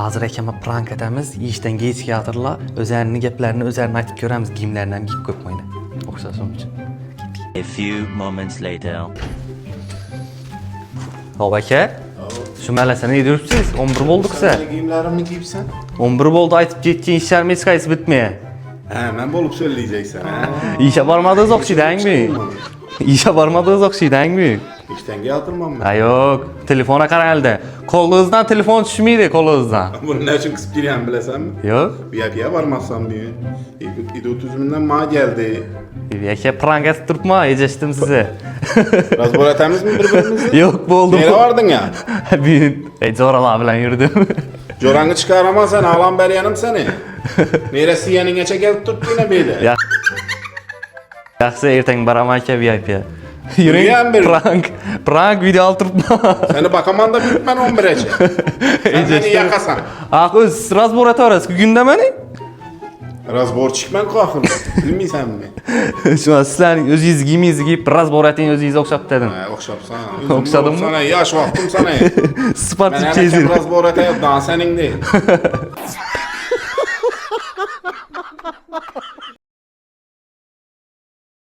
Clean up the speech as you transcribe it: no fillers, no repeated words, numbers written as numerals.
Hazır ekeme prank etemiz, işten geç yatırla, özerini geplerini özerine aytıp göremiz, giyimlerini hem giyip köpmeyle. Okşasın için. A few moments later. Hovake, şu melesene yediripsiz, 11 bolduk sen. Sen giyimlerimi giyipsen? 11 boldu aytıp geçtiğin işler meskayısı bitmeye. Hemen bolup söyleyeceksin. İşe varmadığınız okşaydan mi? İşe varmadığınız okşaydan mı? İşten yatırmam ben. Ha yok, telefona karaldı. Kolunuzdan telefon düşmeydi kolunuzdan. Bunu ne için kısıp gireyim bilesen mi? Yok. VIP'ye varmazsam bir. İdi 30'undan ma geldi. Yeke prank ettirtma, eceştim size. Biraz böyle temiz mi birbirimizi? Yok bu oldu. Nereye vardın ya? Bin. Zoral abiyle yürüdüm. Coranı çıkaramazsan ağlam beri yanım seni. Neresi yanın geçe gelip tut yine böyle. Ya. Yaxşı erteng baramayke VIP'ye. Yürüyen Yürüyün bir- prank video altırtma. Seni bakaman da bitmen 11'e. Sen beni yakasan. Ah öz razboratoriyas gündemeni. Razbor çıkman kalkın. Bilmiysen mi? Şu an sizlerin özünüz giyimiz giyip razboratin özünüz okşap dedim. Okşapsana. Okşadım mı? Sana yaş vaktim sana. Sıfat Ben çizim. razbor eteyim daha senin değil.